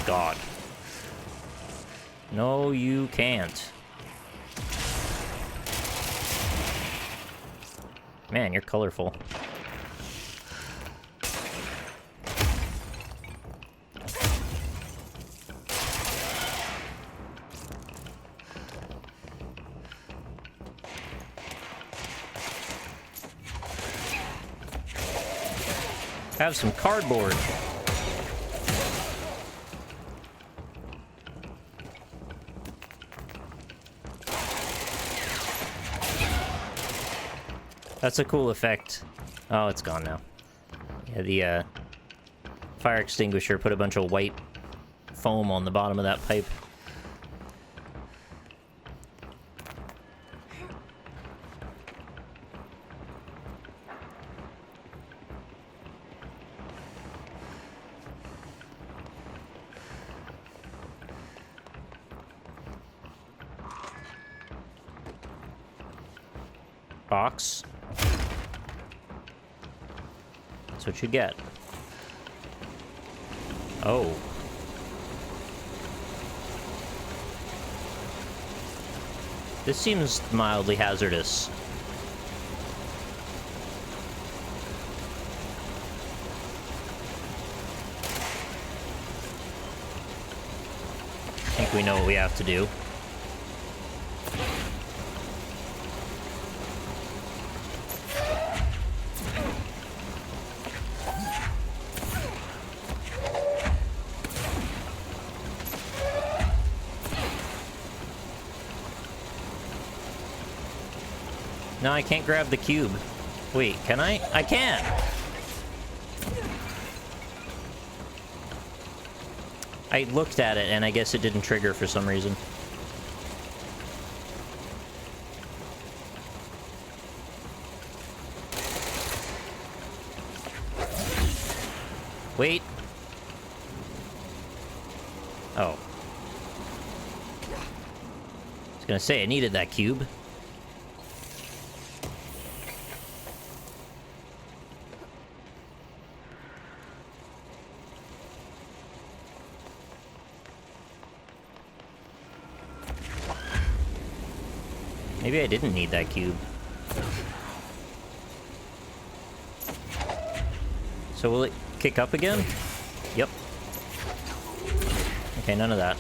God. No, you can't. Man, you're colorful. Have some cardboard. That's a cool effect. Oh, it's gone now. Yeah, the fire extinguisher put a bunch of white foam on the bottom of that pipe. Box. That's what you get. Oh. This seems mildly hazardous. I think we know what we have to do. No, I can't grab the cube. Wait, can I? I can! I looked at it, and I guess it didn't trigger for some reason. Wait. Oh. I was gonna say, I needed that cube. Maybe I didn't need that cube. So will it kick up again? Yep. Okay, none of that.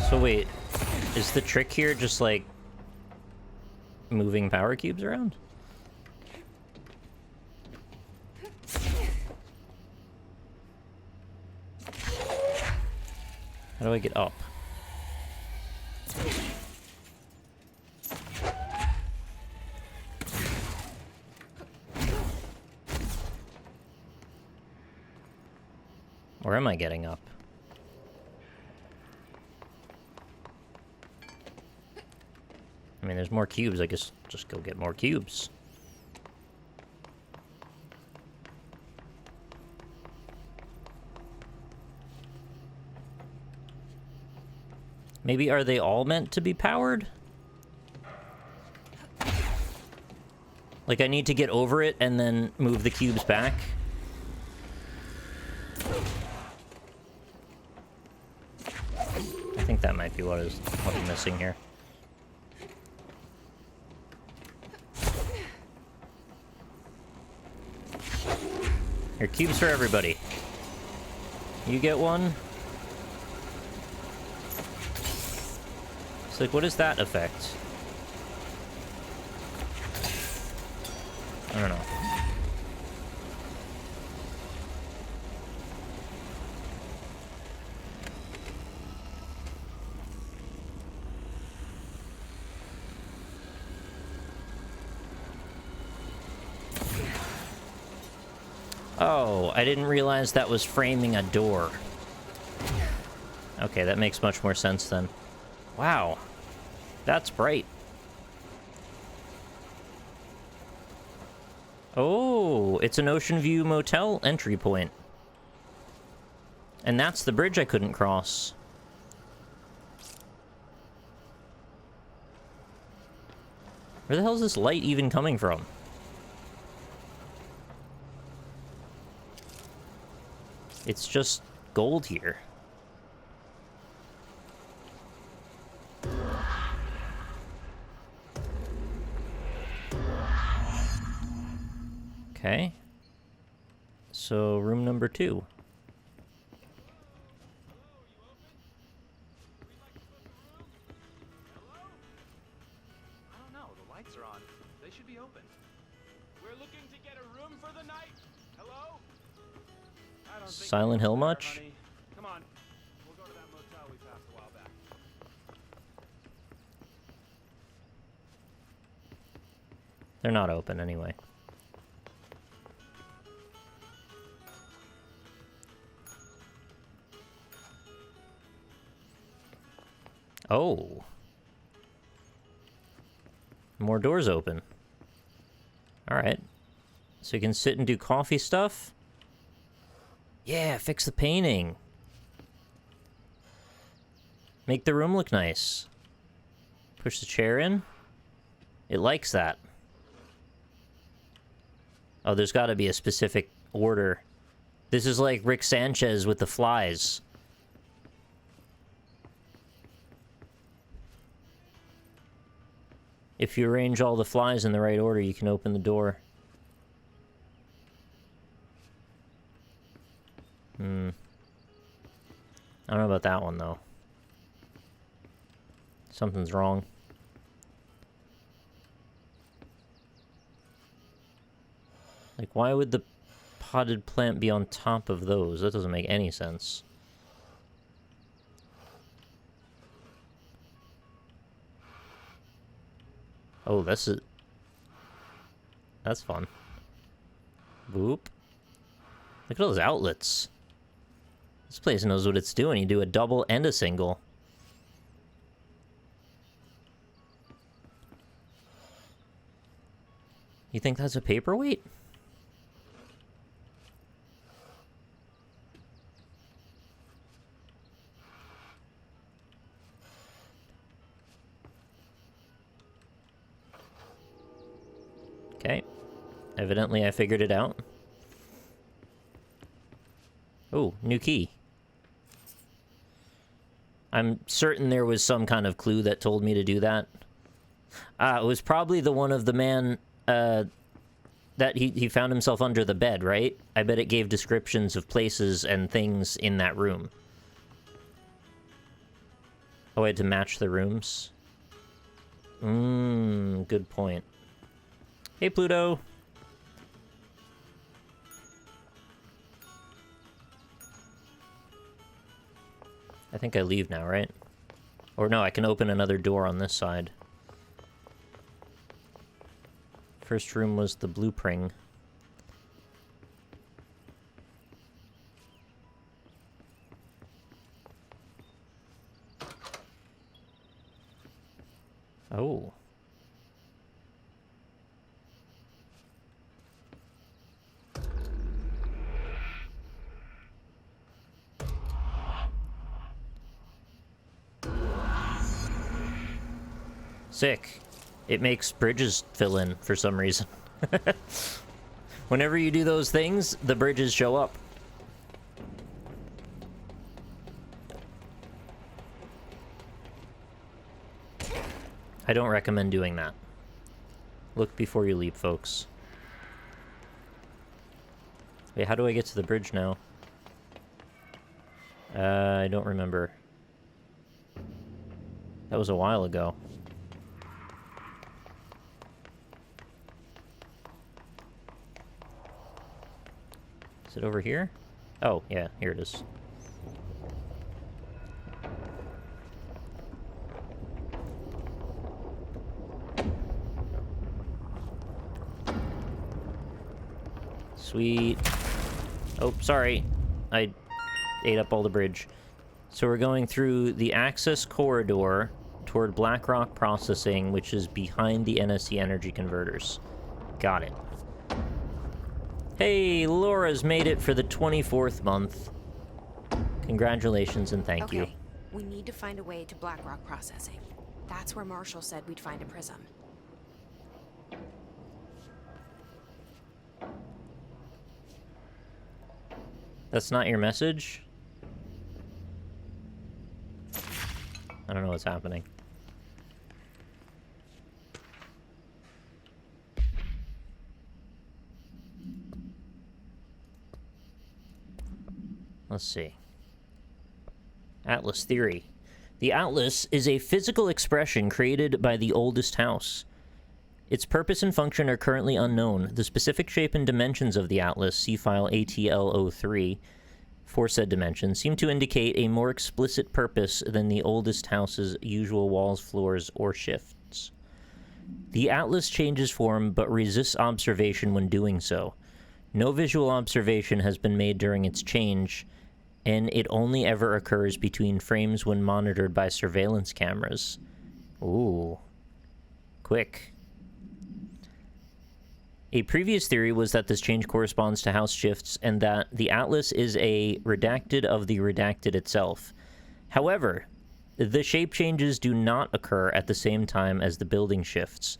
So wait, is the trick here just like moving power cubes around? How do I get up? Or am I getting up? I mean, there's more cubes. I guess just go get more cubes. Maybe are they all meant to be powered? Like, I need to get over it and then move the cubes back? I think that might be what I'm missing here. Here, cubes for everybody. You get one. It's like, what is that effect? I don't know. Oh, I didn't realize that was framing a door. Okay, that makes much more sense then. Wow. That's bright. Oh, it's an Ocean View Motel entry point. And that's the bridge I couldn't cross. Where the hell is this light even coming from? It's just gold here. Okay. So, room number 2. Silent Hill much? Come on. We'll go to that motel we passed a while back. They're not open anyway. Oh. More doors open. Alright. So you can sit and do coffee stuff? Yeah, fix the painting. Make the room look nice. Push the chair in. It likes that. Oh, there's got to be a specific order. This is like Rick Sanchez with the flies. If you arrange all the flies in the right order, you can open the door. I don't know about that one, though. Something's wrong. Like, why would the potted plant be on top of those? That doesn't make any sense. Oh, that's fun. Boop. Look at those outlets. This place knows what it's doing. You do a double and a single. You think that's a paperweight? Okay. Evidently I figured it out. Oh, new key. I'm certain there was some kind of clue that told me to do that. It was probably the one of the man, that he found himself under the bed, right? I bet it gave descriptions of places and things in that room. Oh, I had to match the rooms? Good point. Hey, Pluto! I think I leave now, right? Or no, I can open another door on this side. First room was the blueprint. Oh. Sick. It makes bridges fill in for some reason. Whenever you do those things, the bridges show up. I don't recommend doing that. Look before you leap, folks. Wait, how do I get to the bridge now? I don't remember. That was a while ago. Is it over here? Oh, yeah, here it is. Sweet. Oh, sorry. I ate up all the bridge. So we're going through the access corridor toward Blackrock Processing, which is behind the NSC energy converters. Got it. Hey, Laura's made it for the 24th month. Congratulations and thank you. Okay, we need to find a way to Blackrock processing. That's where Marshall said we'd find a prism. That's not your message? I don't know what's happening. Let's see. Atlas theory. The Atlas is a physical expression created by the oldest house. Its purpose and function are currently unknown. The specific shape and dimensions of the Atlas, see file ATL03, for said dimensions, seem to indicate a more explicit purpose than the oldest house's usual walls, floors, or shifts. The Atlas changes form but resists observation when doing so. No visual observation has been made during its change, and it only ever occurs between frames when monitored by surveillance cameras. Ooh. Quick. A previous theory was that this change corresponds to house shifts and that the Atlas is a redacted of the redacted itself. However, the shape changes do not occur at the same time as the building shifts,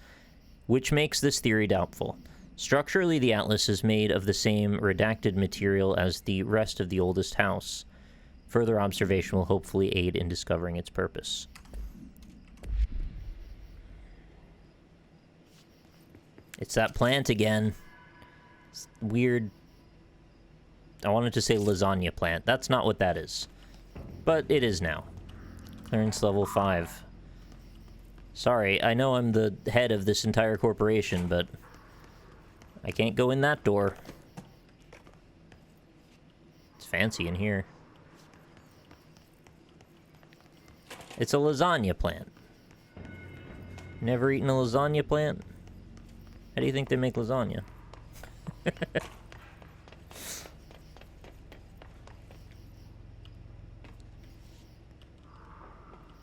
which makes this theory doubtful. Structurally, the Atlas is made of the same redacted material as the rest of the oldest house. Further observation will hopefully aid in discovering its purpose. It's that plant again. It's weird. I wanted to say lasagna plant. That's not what that is. But it is now. Clearance level 5. Sorry, I know I'm the head of this entire corporation, but I can't go in that door. It's fancy in here. It's a lasagna plant. Never eaten a lasagna plant? How do you think they make lasagna?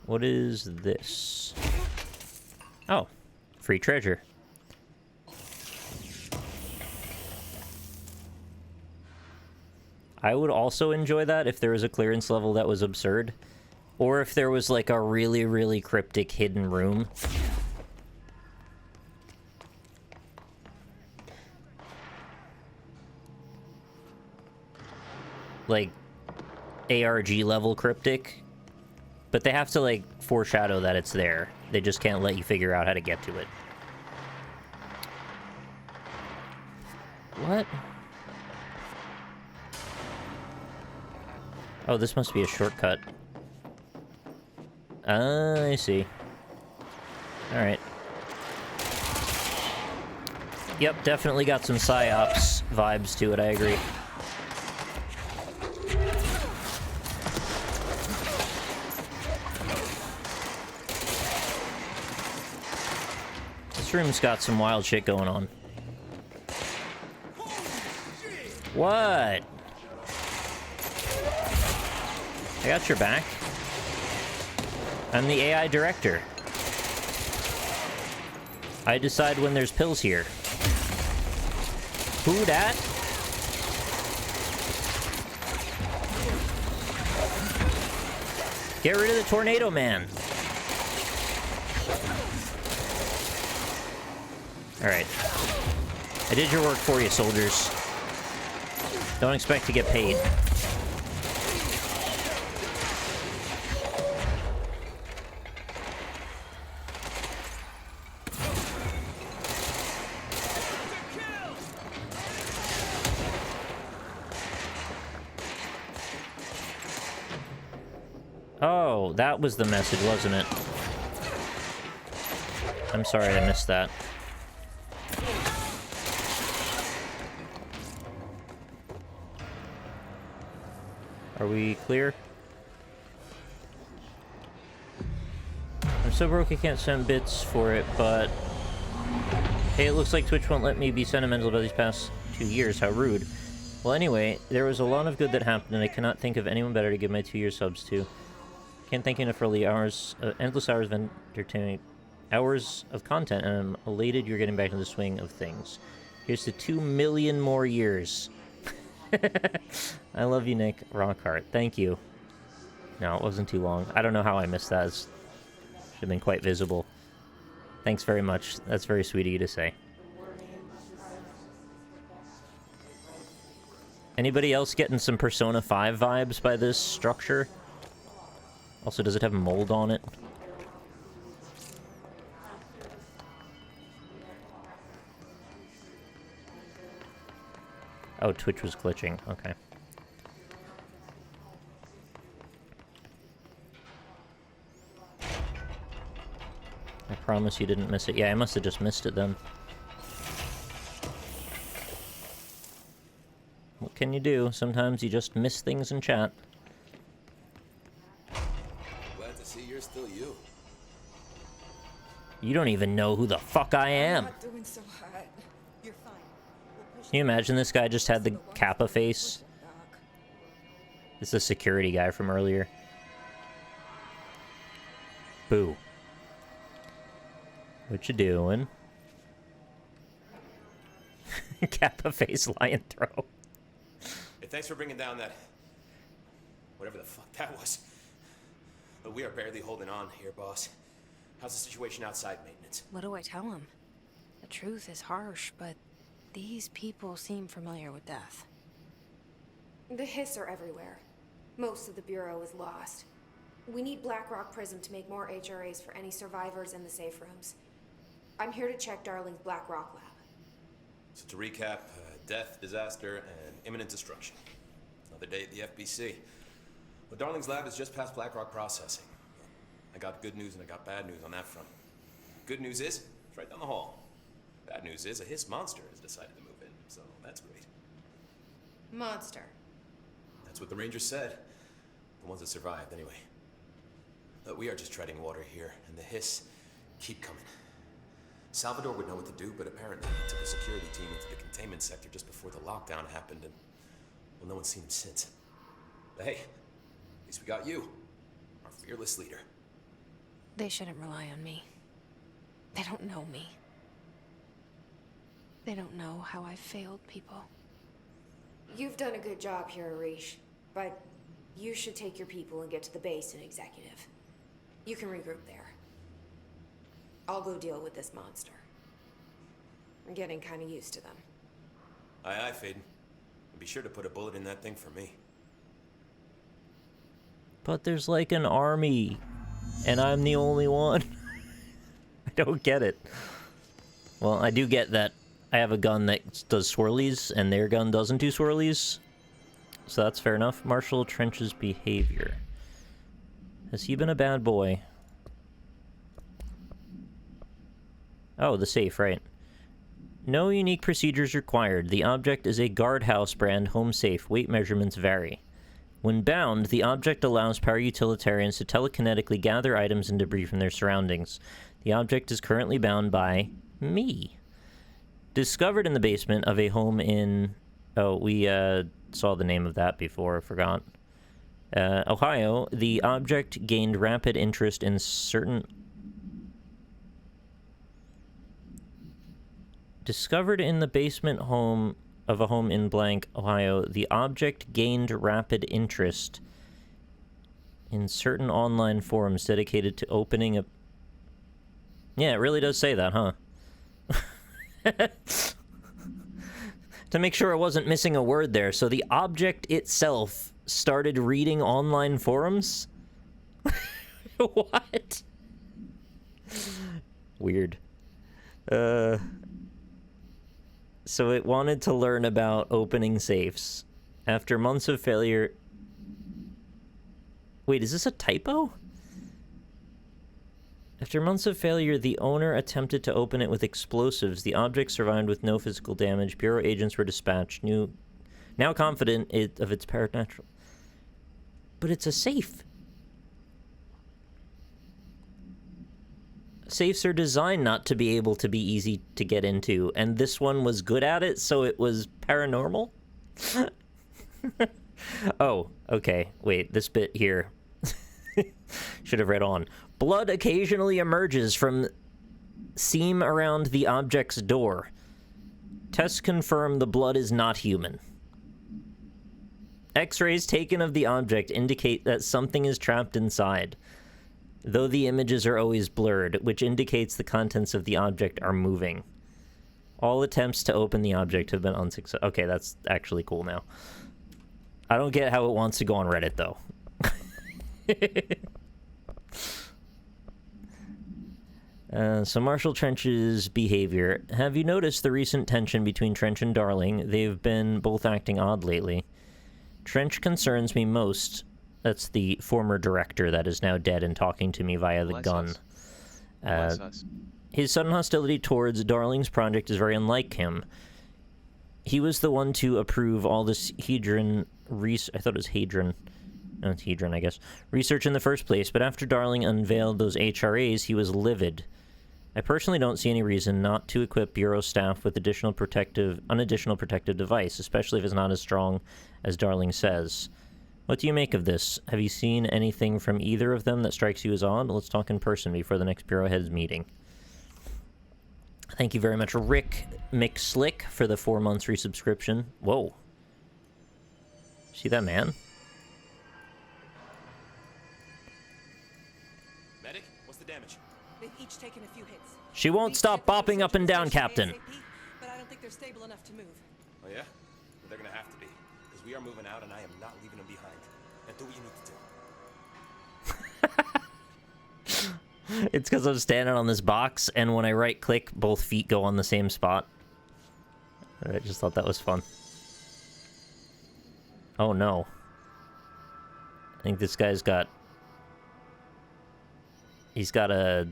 What is this? Oh, free treasure. I would also enjoy that if there was a clearance level that was absurd. Or if there was like a really, really cryptic hidden room. Like ARG level cryptic. But they have to like foreshadow that it's there. They just can't let you figure out how to get to it. What? Oh, this must be a shortcut. I see. Alright. Yep, definitely got some PsyOps vibes to it, I agree. This room's got some wild shit going on. What? I got your back. I'm the AI director. I decide when there's pills here. Who dat? Get rid of the tornado man. Alright. I did your work for you, soldiers. Don't expect to get paid. Oh, that was the message, wasn't it? I'm sorry I missed that. Are we clear? I'm so broke I can't send bits for it, but... Hey, it looks like Twitch won't let me be sentimental about these past 2 years. How rude. Well, anyway, there was a lot of good that happened, and I cannot think of anyone better to give my 2-year subs to. Can't thank you enough for all the hours, endless hours of entertaining, hours of content, and I'm elated you're getting back to the swing of things. Here's to 2 million more years. I love you, Nick Rockheart. Thank you. No, it wasn't too long. I don't know how I missed that. Should have been quite visible. Thanks very much. That's very sweet of you to say. Anybody else getting some Persona 5 vibes by this structure? Also, does it have mold on it? Oh, Twitch was glitching. Okay. I promise you didn't miss it. Yeah, I must have just missed it then. What can you do? Sometimes you just miss things in chat. Glad to see you're still you. You don't even know who the fuck I am. Not doing so hot. You're fine. Can you imagine this guy just had the Kappa face? This is the security guy from earlier. Boo. What you doing? Kappa face lion throw. Hey, thanks for bringing down that... whatever the fuck that was. But we are barely holding on here, boss. How's the situation outside maintenance? What do I tell him? The truth is harsh, but these people seem familiar with death. The hiss are everywhere. Most of the Bureau is lost. We need Blackrock Prism to make more HRAs for any survivors in the safe rooms. I'm here to check Darling's Blackrock lab. So to recap, death, disaster, and imminent destruction. Another day at the FBC. Well, Darling's lab is just past Blackrock processing. I got good news and I got bad news on that front. Good news is, it's right down the hall. Bad news is, a hiss monster has decided to move in, so that's great. Monster. That's what the Rangers said. The ones that survived, anyway. But we are just treading water here, and the hiss keep coming. Salvador would know what to do, but apparently he took a security team into the containment sector just before the lockdown happened, and, well, no one's seen him since. But hey, at least we got you, our fearless leader. They shouldn't rely on me. They don't know me. They don't know how I failed people. You've done a good job here, Arish, but you should take your people and get to the base in Executive. You can regroup there. I'll go deal with this monster. I'm getting kind of used to them. Aye, aye, Faden. And be sure to put a bullet in that thing for me. But there's like an army, and I'm the only one. I don't get it. Well, I do get that I have a gun that does swirlies, and their gun doesn't do swirlies. So that's fair enough. Marshal Trench's behavior. Has he been a bad boy? Oh, the safe, right. No unique procedures required. The object is a guardhouse brand home safe. Weight measurements vary. When bound, the object allows para-utilitarians to telekinetically gather items and debris from their surroundings. The object is currently bound by me. Discovered in the basement of a home in... Oh, we saw the name of that before, I forgot. Ohio, the object gained rapid interest in certain... Discovered in the basement home of a home in blank, Ohio, the object gained rapid interest in certain online forums dedicated to opening a... Yeah, it really does say that, huh? To make sure I wasn't missing a word there. So the object itself started reading online forums? What? Weird. So it wanted to learn about opening safes. After months of failure... Wait, is this a typo? After months of failure, the owner attempted to open it with explosives. The object survived with no physical damage. Bureau agents were dispatched. Now confident of its paranatural... But it's a safe. Safes are designed not to be able to be easy to get into, and this one was good at it, so it was paranormal? Oh, okay. Wait, this bit here. Should have read on. Blood occasionally emerges from seam around the object's door. Tests confirm the blood is not human. X-rays taken of the object indicate that something is trapped inside, though the images are always blurred, which indicates the contents of the object are moving. All attempts to open the object have been unsuccessful. Okay, that's actually cool now. I don't get how it wants to go on Reddit, though. So Marshal Trench's behavior. Have you noticed the recent tension between Trench and Darling? They've been both acting odd lately. Trench concerns me most. That's the former director that is now dead and talking to me via the gun. His sudden hostility towards Darling's project is very unlike him. He was the one to approve all this Hedron I thought it was Hadron. No, it's Hedron, I guess. Research in the first place, but after Darling unveiled those HRAs, he was livid. I personally don't see any reason not to equip Bureau staff with an additional protective device, especially if it's not as strong as Darling says. What do you make of this? Have you seen anything from either of them that strikes you as odd? Let's talk in person before the next Bureau Heads meeting. Thank you very much, Rick McSlick, for the 4 months resubscription. Whoa. See that man? Medic, what's the damage? They've each taken a few hits. She won't stop bopping up and down, Captain. ASAP, but I don't think they're stable enough to move. Oh yeah? Well, they're gonna have to be, because we are moving out and I am not leaving them behind. And do what you need to do. It's because I'm standing on this box, and when I right-click, both feet go on the same spot. I just thought that was fun. Oh no. I think this guy's got... He's got a...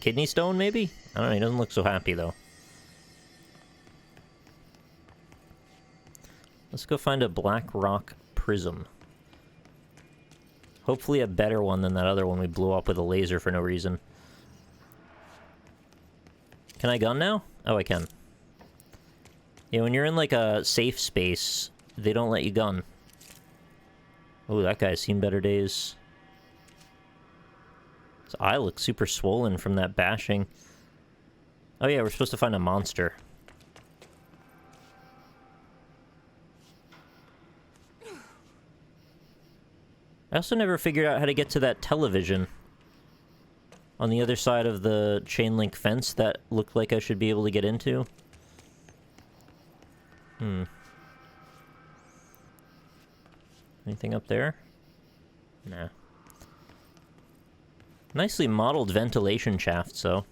kidney stone, maybe? I don't know, he doesn't look so happy, though. Let's go find a Blackrock prism. Hopefully a better one than that other one we blew up with a laser for no reason. Can I gun now? Oh, I can. Yeah, when you're in, like, a safe space, they don't let you gun. Oh, that guy's seen better days. His eye looks super swollen from that bashing. Oh yeah, we're supposed to find a monster. I also never figured out how to get to that television on the other side of the chain link fence that looked like I should be able to get into. Anything up there? Nah. Nicely modeled ventilation shafts, though.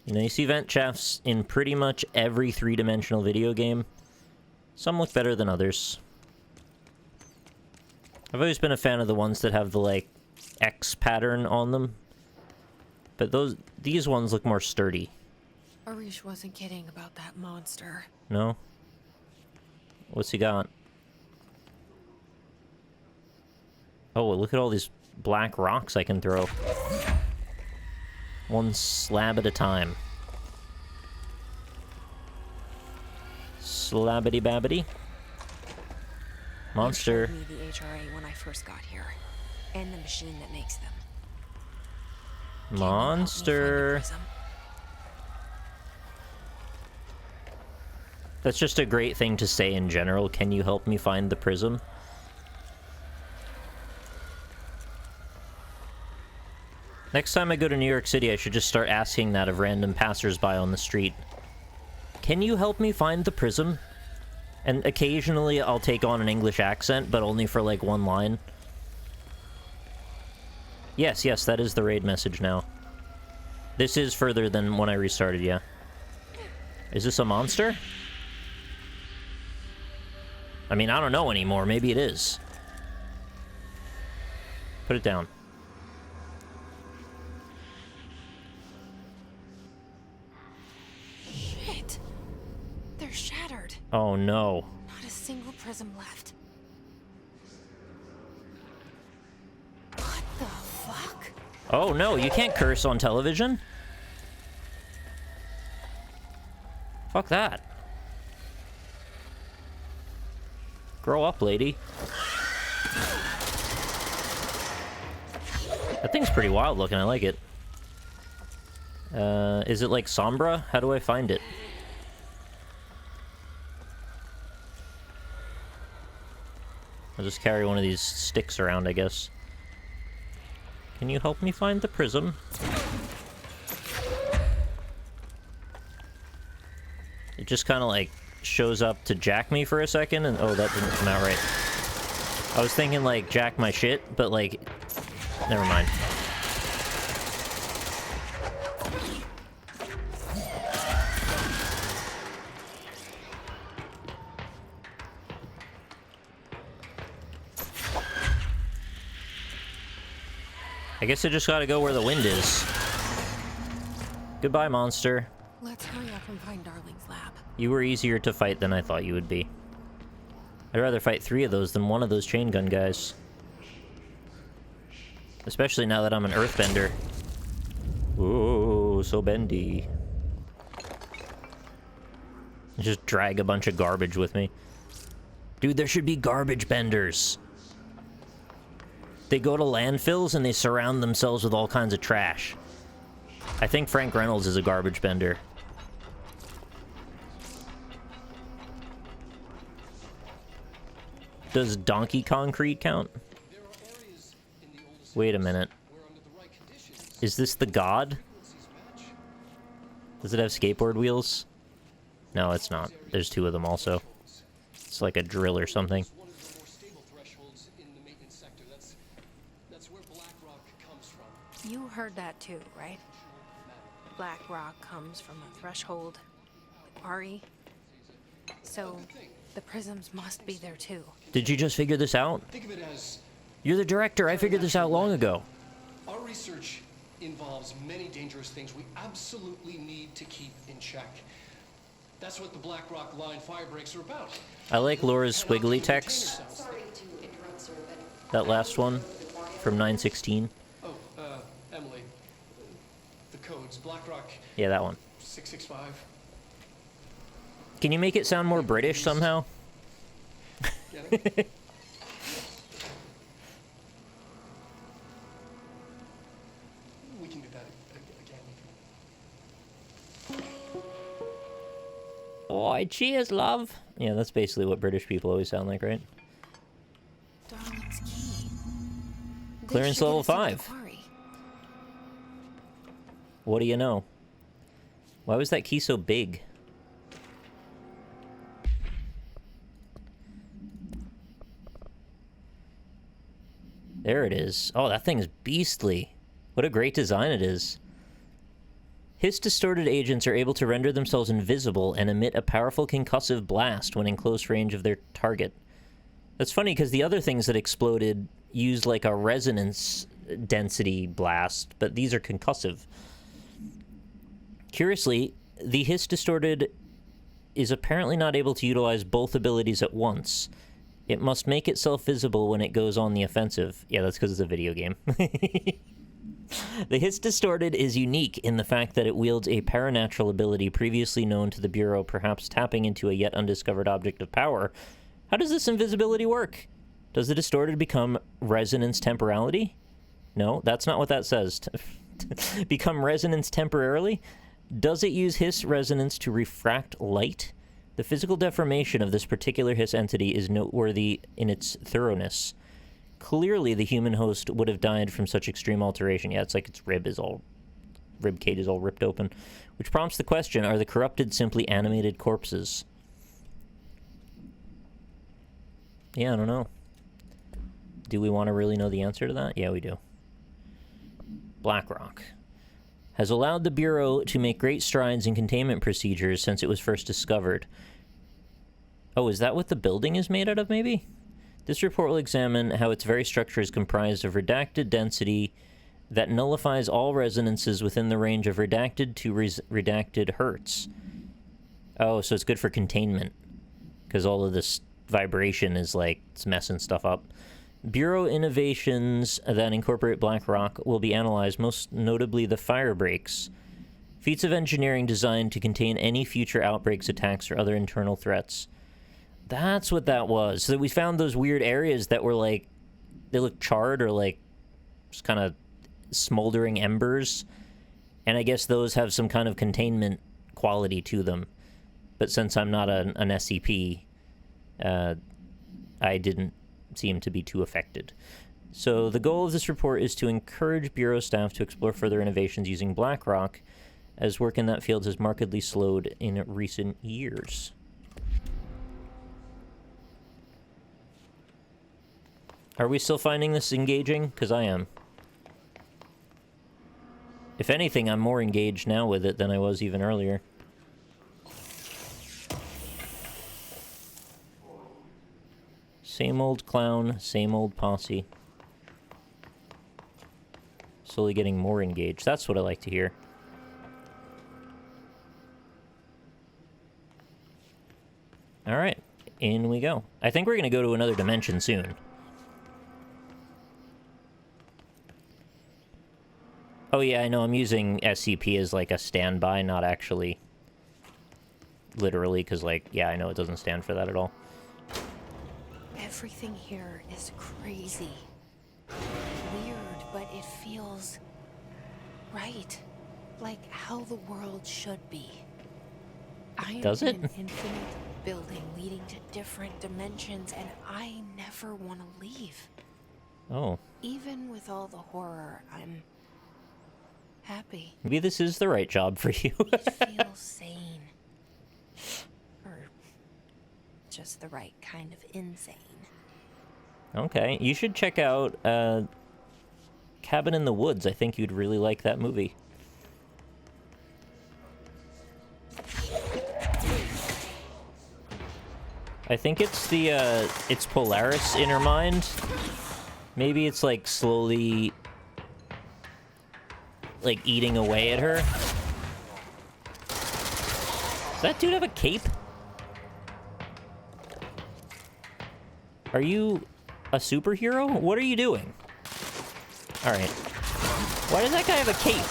You know, you see vent shafts in pretty much every three-dimensional video game. Some look better than others. I've always been a fan of the ones that have the, like, X pattern on them. But these ones look more sturdy. Arish wasn't kidding about that monster. No? What's he got? Oh, look at all these black rocks I can throw. One slab at a time. Slabbity babbity. Monster. You showed me the HRA when I first got here, and the machine that makes them. Can you help me find the Monster. prism? That's just a great thing to say in general. Can you help me find the prism? Next time I go to New York City, I should just start asking that of random passersby on the street. Can you help me find the prism? And occasionally I'll take on an English accent, but only for like one line. Yes, yes, that is the raid message now. This is further than when I restarted, yeah. Is this a monster? I mean, I don't know anymore. Maybe it is. Put it down. Shit. They're shattered. Oh, no. Not a single prism left. What the fuck? Oh, no, you can't curse on television. Fuck that. Grow up, lady. That thing's pretty wild looking. I like it. Is it like Sombra? How do I find it? I'll just carry one of these sticks around, I guess. Can you help me find the prism? It just kind of like shows up to jack me for a second, and oh, that didn't come out right. I was thinking like jack my shit, but like, never mind. I guess I just gotta go where the wind is. Goodbye, monster. Let's hurry up and find Darling's lab. You were easier to fight than I thought you would be. I'd rather fight 3 of those than 1 of those chain gun guys. Especially now that I'm an earthbender. Ooh, so bendy. Just drag a bunch of garbage with me. Dude, there should be garbage benders. They go to landfills and they surround themselves with all kinds of trash. I think Frank Reynolds is a garbage bender. Does Donkey Concrete count? Wait a minute. Is this the god? Does it have skateboard wheels? No, it's not. There's 2 of them also. It's like a drill or something. You heard that too, right? Blackrock comes from a threshold, the quarry. So, the prisms must be there too. Did you just figure this out? Think of it as You're the director. I figured this out long ago. our research involves many dangerous things we absolutely need to keep in check. That's what the Blackrock line fire breaks are about. I like Laura's squiggly text. That last one from 916. Oh, Emily. The codes. Blackrock Yeah, that one. 665. Can you make it sound more British somehow? Get it? We can do that again. Oh, cheers, love. Yeah, that's basically what British people always sound like, right? Darling's key. This Clearance should get level us into 5. Quarry. What do you know? Why was that key so big? There it is. Oh, that thing's beastly. What a great design it is. His distorted agents are able to render themselves invisible and emit a powerful concussive blast when in close range of their target. That's funny because the other things that exploded used like a resonance density blast, but these are concussive. Curiously, the Hiss Distorted is apparently not able to utilize both abilities at once. It must make itself visible when it goes on the offensive. Yeah, that's because it's a video game. The Hiss Distorted is unique in the fact that it wields a paranatural ability previously known to the Bureau, perhaps tapping into a yet undiscovered object of power. How does this invisibility work? Does the Distorted become resonance temporality? No, that's not what that says. Become resonance temporarily? Does it use Hiss resonance to refract light? The physical deformation of this particular Hiss entity is noteworthy in its thoroughness. Clearly, the human host would have died from such extreme alteration. Yeah, it's like its rib cage is all ripped open. Which prompts the question, are the corrupted simply animated corpses? Yeah, I don't know. Do we want to really know the answer to that? Yeah, we do. Blackrock has allowed the Bureau to make great strides in containment procedures since it was first discovered. Oh, is that what the building is made out of, maybe? This report will examine how its very structure is comprised of redacted density that nullifies all resonances within the range of redacted to redacted hertz. Oh, so it's good for containment, because all of this vibration is like, it's messing stuff up. Bureau innovations that incorporate Blackrock will be analyzed, most notably the fire breaks. Feats of engineering designed to contain any future outbreaks, attacks, or other internal threats. That's what that was. So we found those weird areas that were like, they looked charred or like just kind of smoldering embers. And I guess those have some kind of containment quality to them. But since I'm not an SCP, I didn't seem to be too affected. So the goal of this report is to encourage Bureau staff to explore further innovations using Blackrock, as work in that field has markedly slowed in recent years. Are we still finding this engaging? Because I am. If anything, I'm more engaged now with it than I was even earlier. Same old clown, same old posse. Slowly getting more engaged. That's what I like to hear. Alright, in we go. I think we're going to go to another dimension soon. Oh yeah, I know, I'm using SCP as like a standby, not actually literally, because like, yeah, I know it doesn't stand for that at all. Everything here is crazy. Weird, but it feels right. Like how the world should be. I am Does it? in an infinite building leading to different dimensions, and I never want to leave. Oh. Even with all the horror, I'm happy. Maybe this is the right job for you. It feels sane. Or just the right kind of insane. Okay, you should check out Cabin in the Woods. I think you'd really like that movie. I think it's the, it's Polaris in her mind. Maybe it's, like, slowly, like, eating away at her. Does that dude have a cape? Are you a superhero? What are you doing? Alright. Why does that guy have a cape?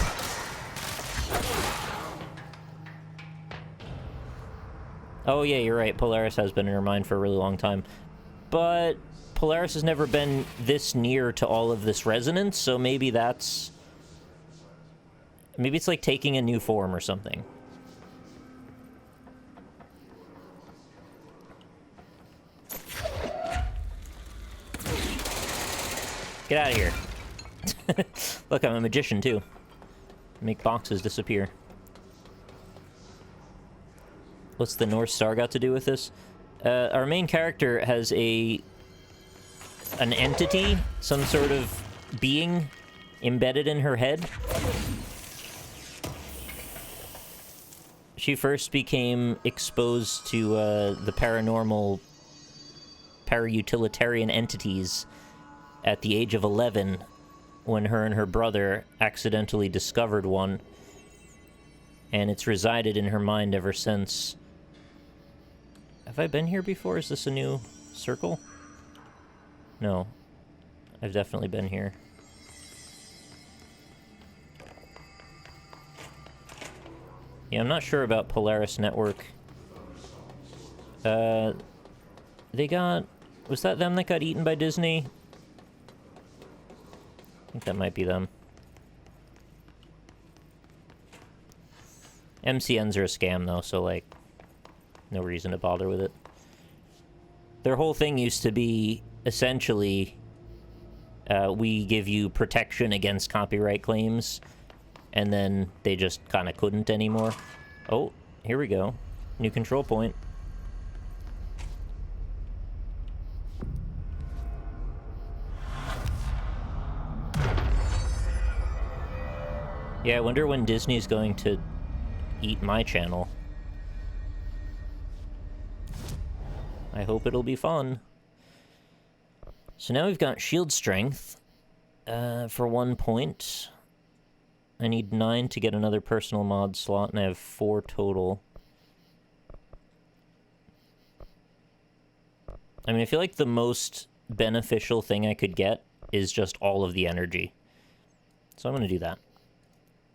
Oh yeah, you're right. Polaris has been in her mind for a really long time. But Polaris has never been this near to all of this resonance, so maybe that's... maybe it's like taking a new form or something. Get out of here. Look, I'm a magician too. Make boxes disappear. What's the North Star got to do with this? Our main character has an entity, some sort of being embedded in her head. She first became exposed to the paranormal, para-utilitarian entities at the age of 11, when her and her brother accidentally discovered one, and it's resided in her mind ever since. Have I been here before? Is this a new circle? No. I've definitely been here. Yeah, I'm not sure about Polaris Network. They got... was that them that got eaten by Disney? I think that might be them. MCNs are a scam, though, so, like, no reason to bother with it. Their whole thing used to be, essentially, we give you protection against copyright claims, and then they just kind of couldn't anymore. Oh, here we go. New control point. Yeah, I wonder when Disney's going to eat my channel. I hope it'll be fun. So now we've got shield strength for 1 point. I need 9 to get another personal mod slot, and I have 4 total. I mean, I feel like the most beneficial thing I could get is just all of the energy. So I'm going to do that.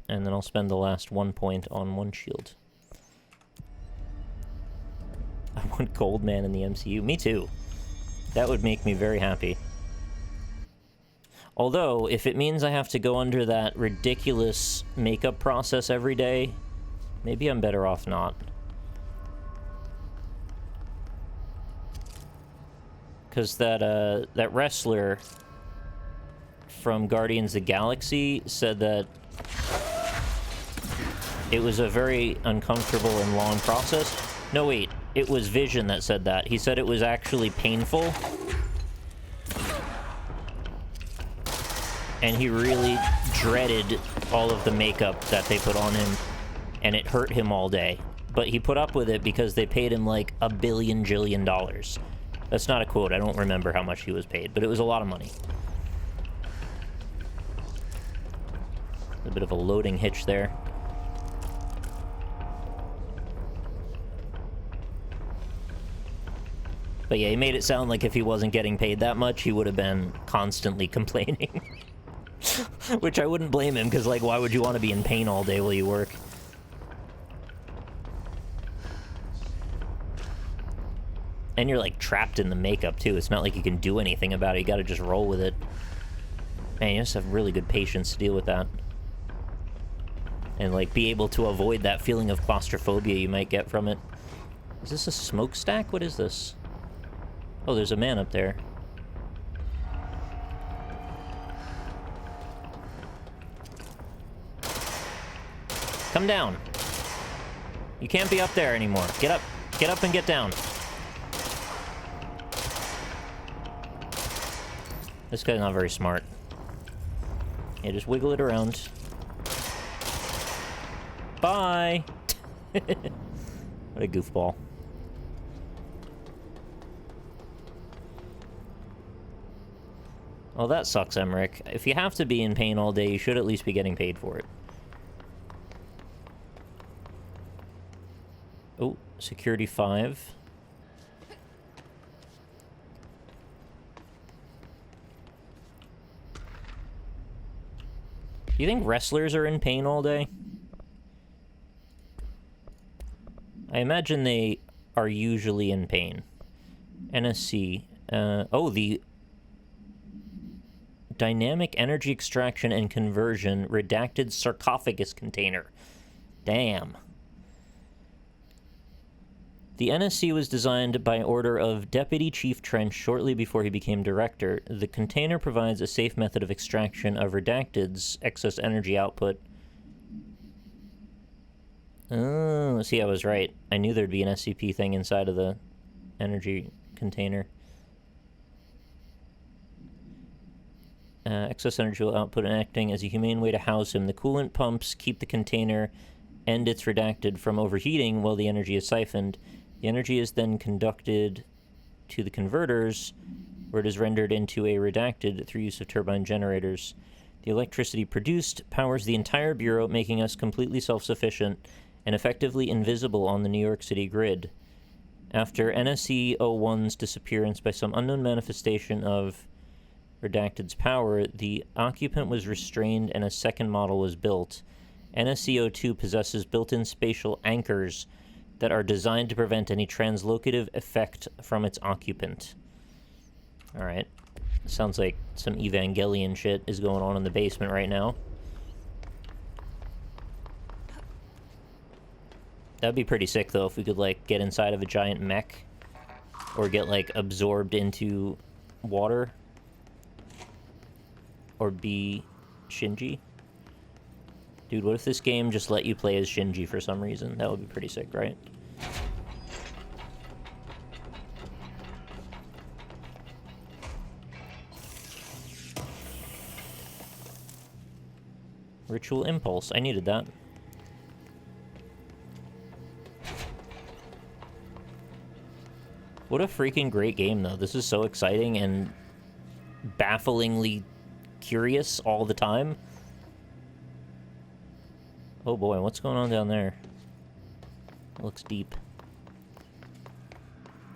And then I'll spend the last 1 point on 1 shield. I want Goldman in the MCU. Me too. That would make me very happy. Although, if it means I have to go under that ridiculous makeup process every day, maybe I'm better off not. Because that wrestler from Guardians of the Galaxy said that it was a very uncomfortable and long process. No, wait. It was Vision that said that. He said it was actually painful. And he really dreaded all of the makeup that they put on him, and it hurt him all day. But he put up with it because they paid him like $1 billion jillion. That's not a quote. I don't remember how much he was paid, but it was a lot of money. A bit of a loading hitch there. But yeah, he made it sound like if he wasn't getting paid that much, he would have been constantly complaining. Which I wouldn't blame him, because, like, why would you want to be in pain all day while you work? And you're, like, trapped in the makeup, too. It's not like you can do anything about it. You gotta just roll with it. Man, you just have really good patience to deal with that. And, like, be able to avoid that feeling of claustrophobia you might get from it. Is this a smokestack? What is this? Oh, there's a man up there. Come down. You can't be up there anymore. Get up. Get up and get down. This guy's not very smart. Yeah, just wiggle it around. Bye! What a goofball. Well, that sucks, Emmerich. If you have to be in pain all day, you should at least be getting paid for it. Oh, security 5. Do you think wrestlers are in pain all day? I imagine they are usually in pain. NSC. Oh, the Dynamic Energy Extraction and Conversion Redacted Sarcophagus Container. Damn. The NSC was designed by order of Deputy Chief Trench shortly before he became director. The container provides a safe method of extraction of redacted's excess energy output. Oh, see, I was right. I knew there'd be an SCP thing inside of the energy container. Excess energy will output and acting as a humane way to house him. The coolant pumps keep the container and its redacted from overheating while the energy is siphoned. The energy is then conducted to the converters, where it is rendered into a redacted through use of turbine generators. The electricity produced powers the entire Bureau, making us completely self-sufficient and effectively invisible on the New York City grid. After NSC-01's disappearance by some unknown manifestation of Redacted's power, the occupant was restrained and a second model was built. NSC-02 possesses built-in spatial anchors that are designed to prevent any translocative effect from its occupant. Alright. Sounds like some Evangelion shit is going on in the basement right now. That'd be pretty sick, though, if we could, like, get inside of a giant mech. Or get, like, absorbed into water. Or be Shinji. Dude, what if this game just let you play as Shinji for some reason? That would be pretty sick, right? Ritual Impulse. I needed that. What a freaking great game, though. This is so exciting and bafflingly curious all the time. Oh boy, what's going on down there? It looks deep.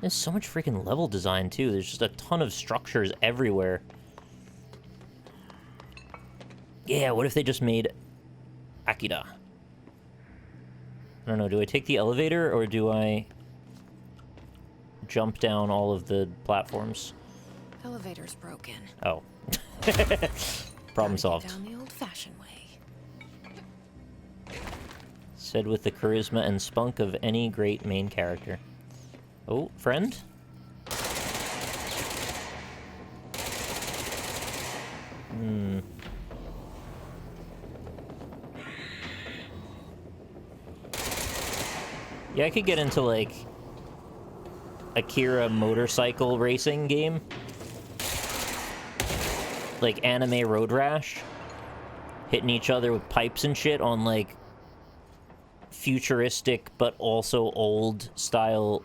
There's so much freaking level design, too. There's just a ton of structures everywhere. Yeah, what if they just made Akira? I don't know, do I take the elevator or do I jump down all of the platforms? Elevator's broken. Oh. Problem Gotta solved. get down the old-fashioned way. Said with the charisma and spunk of any great main character. Oh, friend? Hmm. Yeah, I could get into, like, Akira motorcycle racing game. Like anime road rash. Hitting each other with pipes and shit on, like, futuristic but also old style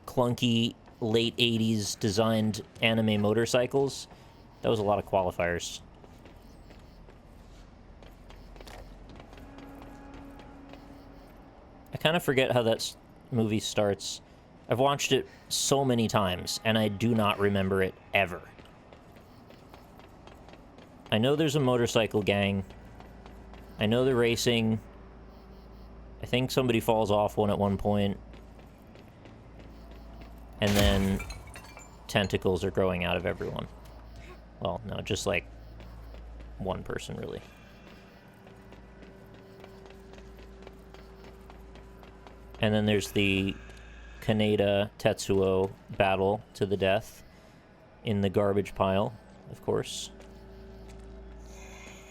clunky late 80s designed anime motorcycles. That was a lot of qualifiers. I kind of forget how that movie starts. I've watched it so many times, and I do not remember it ever. I know there's a motorcycle gang. I know they're racing. I think somebody falls off one at one point. And then tentacles are growing out of everyone. Well, no, just like one person, really. And then there's the Kaneda Tetsuo battle to the death in the garbage pile, of course.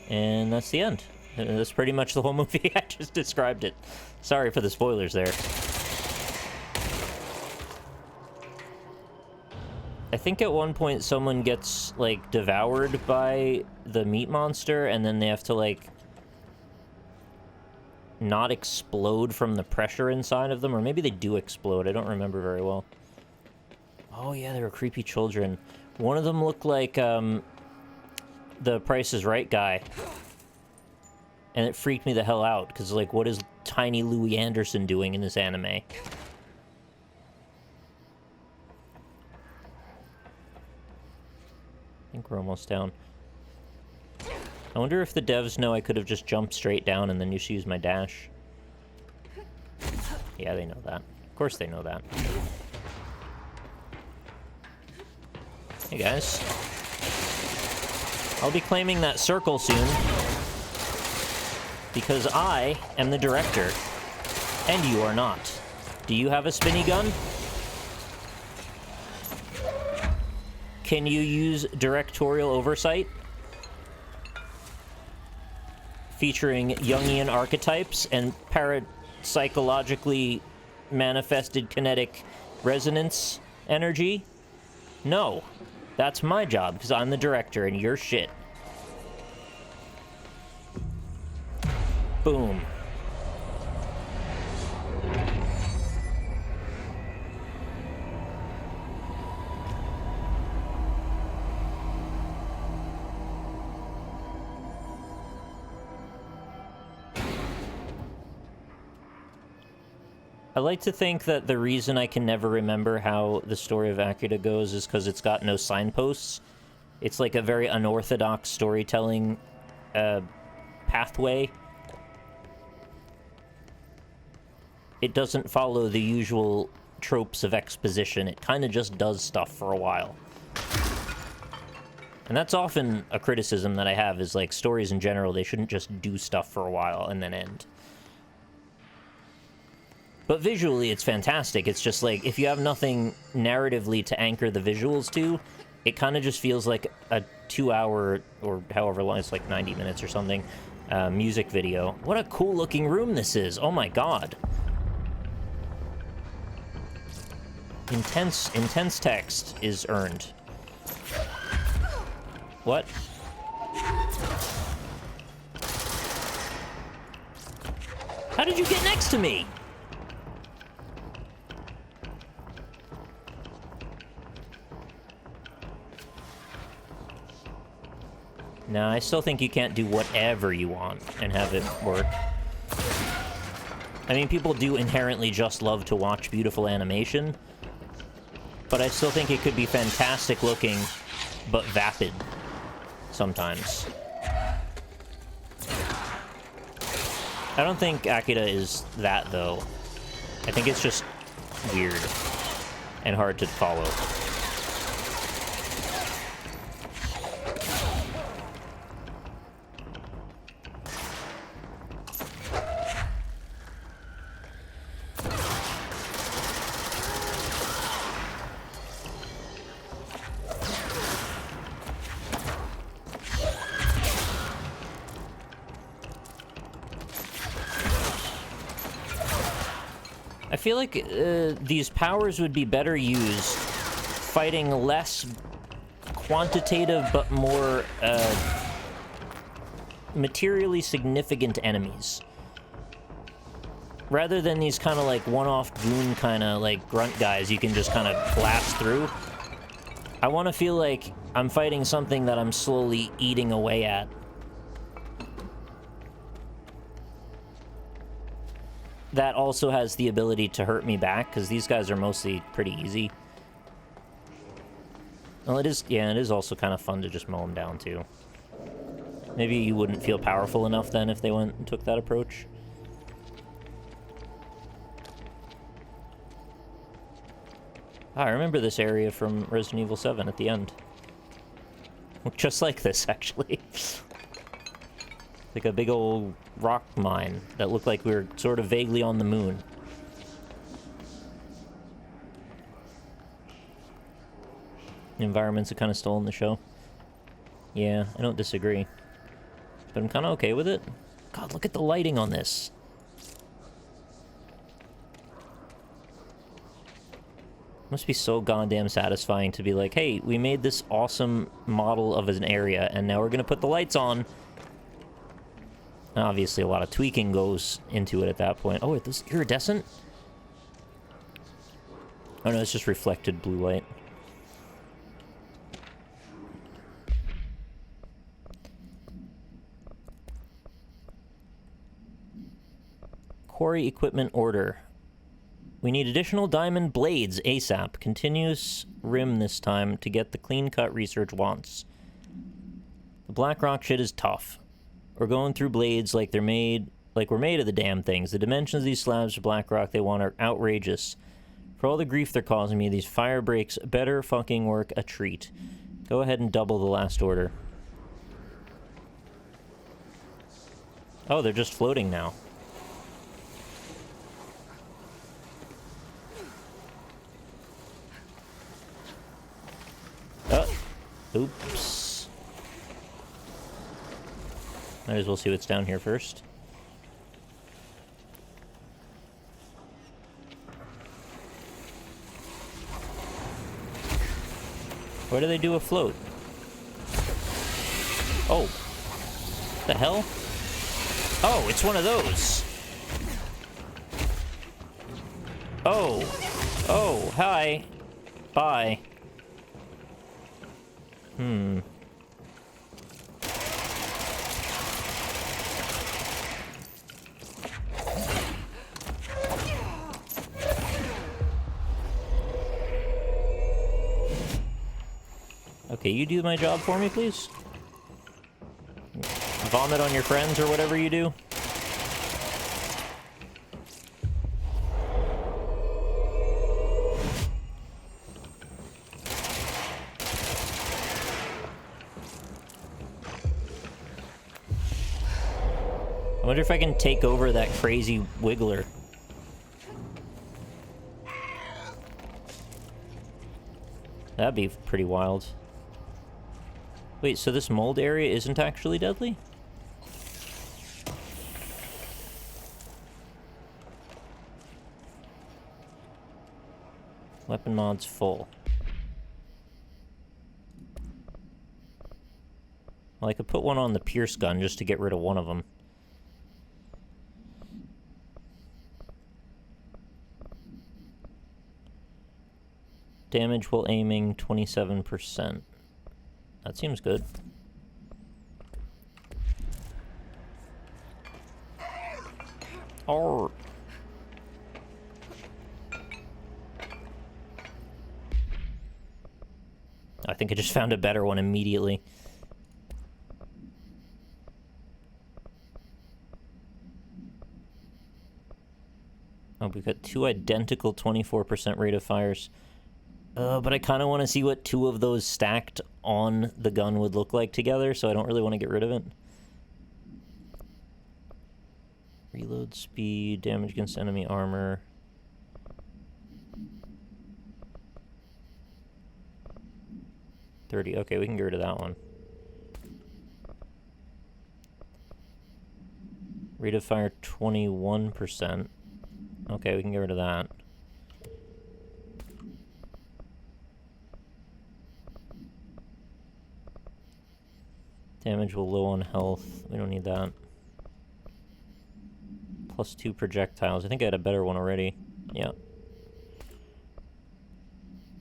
And that's the end. That's pretty much the whole movie. I just described it. Sorry for the spoilers there. I think at one point someone gets, like, devoured by the meat monster, and then they have to, like, not explode from the pressure inside of them, or maybe they do explode. I don't remember very well. Oh yeah, they were creepy children. One of them looked like the Price is Right guy, and it freaked me the hell out because, like, what is tiny Louis Anderson doing in this anime? I think we're almost down. I wonder if the devs know I could have just jumped straight down and then just used my dash. Yeah, they know that. Of course they know that. Hey, guys. I'll be claiming that circle soon. Because I am the director. And you are not. Do you have a spinny gun? Can you use directorial oversight? Featuring Jungian archetypes and parapsychologically manifested kinetic resonance energy? No. That's my job, because I'm the director and you're shit. Boom. I like to think that the reason I can never remember how the story of Akira goes is because it's got no signposts. It's like a very unorthodox storytelling pathway. It doesn't follow the usual tropes of exposition. It kind of just does stuff for a while. And that's often a criticism that I have, is like stories in general, they shouldn't just do stuff for a while and then end. But visually, it's fantastic. It's just like, if you have nothing narratively to anchor the visuals to, it kind of just feels like a 2-hour, or however long, it's like 90 minutes or something, music video. What a cool looking room this is. Oh my god. Intense text is earned. What? How did you get next to me? No, I still think you can't do whatever you want and have it work. I mean, people do inherently just love to watch beautiful animation, but I still think it could be fantastic looking, but vapid sometimes. I don't think Akira is that, though. I think it's just weird and hard to follow. I feel like these powers would be better used fighting less quantitative but more materially significant enemies. Rather than these kind of like one-off goon kind of like grunt guys you can just kind of blast through. I want to feel like I'm fighting something that I'm slowly eating away at. That also has the ability to hurt me back, because these guys are mostly pretty easy. Well, it is, yeah, it is also kind of fun to just mow them down, too. Maybe you wouldn't feel powerful enough then if they went and took that approach. Ah, I remember this area from Resident Evil 7 at the end. Just like this, actually. Like a big old rock mine that looked like we were sort of vaguely on the moon. The environments are kind of stolen the show. Yeah, I don't disagree. But I'm kind of okay with it. God, look at the lighting on this. Must be so goddamn satisfying to be like, hey, we made this awesome model of an area, and now we're gonna put the lights on. Obviously, a lot of tweaking goes into it at that point. Oh, this iridescent? Oh no, it's just reflected blue light. Quarry equipment order. We need additional diamond blades ASAP. Continuous rim this time to get the clean-cut research wants. The Blackrock shit is tough. We're going through blades like we're made of the damn things. The dimensions of these slabs for Blackrock they want are outrageous. For all the grief they're causing me, these fire breaks better fucking work a treat. Go ahead and double the last order. Oh, they're just floating now. Oops. Might as well see what's down here first. Where do they do a float? Oh. The hell? Oh, it's one of those. Oh. Oh, hi. Bye. Okay, you do my job for me, please? Vomit on your friends or whatever you do? I wonder if I can take over that crazy wiggler. That'd be pretty wild. Wait, so this mold area isn't actually deadly? Weapon mod's full. Well, I could put one on the Pierce gun just to get rid of one of them. Damage while aiming, 27%. That seems good. Arr. I think I just found a better one immediately. Oh, we've got two identical 24% rate of fires. But I kind of want to see what two of those stacked on the gun would look like together, so I don't really want to get rid of it. Reload speed, damage against enemy armor. $30. Okay, we can get rid of that one. Rate of fire 21%. Okay, we can get rid of that. Damage will low on health. We don't need that. +2 projectiles. I think I had a better one already. Yeah.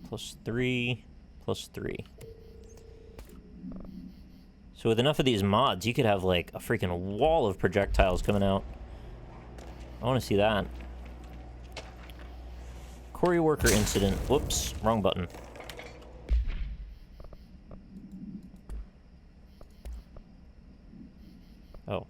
+3, +3. So with enough of these mods, you could have like a freaking wall of projectiles coming out. I want to see that. Quarry worker incident. Whoops, wrong button. Oh.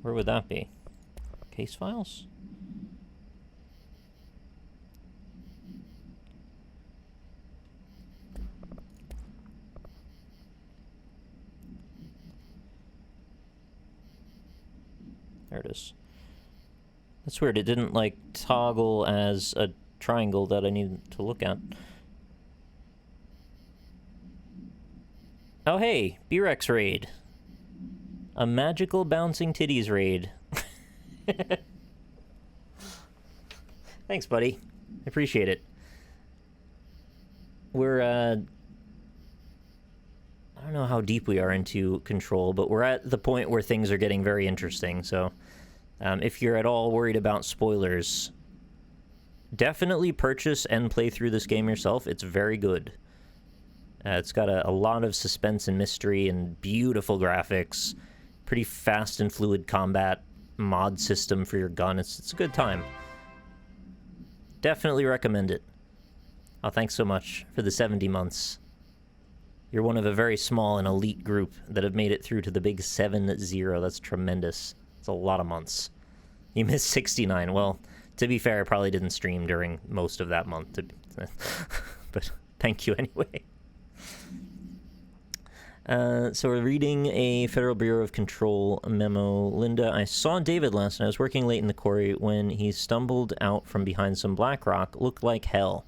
Where would that be? Case files? There it is. That's weird. It didn't, like, toggle as a triangle that I needed to look at. Oh, hey! B-Rex raid. A magical bouncing titties raid. Thanks, buddy. I appreciate it. We're, I don't know how deep we are into Control, but we're at the point where things are getting very interesting, so if you're at all worried about spoilers, definitely purchase and play through this game yourself. It's very good. It's got a lot of suspense and mystery and beautiful graphics, pretty fast and fluid combat, mod system for your gun. It's a good time. Definitely recommend it. Oh, thanks so much for the 70 months. You're one of a very small and elite group that have made it through to the big 7-0. That's tremendous. It's a lot of months. You missed 69. Well, to be fair, I probably didn't stream during most of that month. But thank you anyway. So we're reading a Federal Bureau of Control memo. Linda, I saw David last night. I was working late in the quarry when he stumbled out from behind some Blackrock. Looked like hell.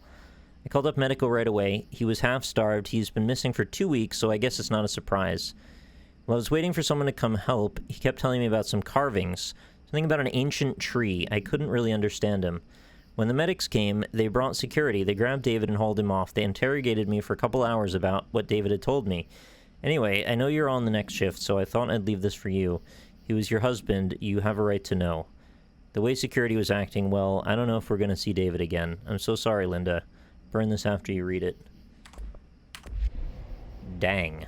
I called up medical right away. He was half-starved. He's been missing for 2 weeks, so I guess it's not a surprise. While I was waiting for someone to come help, he kept telling me about some carvings. Something about an ancient tree. I couldn't really understand him. When the medics came, they brought security. They grabbed David and hauled him off. They interrogated me for a couple hours about what David had told me. Anyway, I know you're on the next shift, so I thought I'd leave this for you. He was your husband. You have a right to know. The way security was acting, well, I don't know if we're going to see David again. I'm so sorry, Linda. Burn this after you read it. Dang.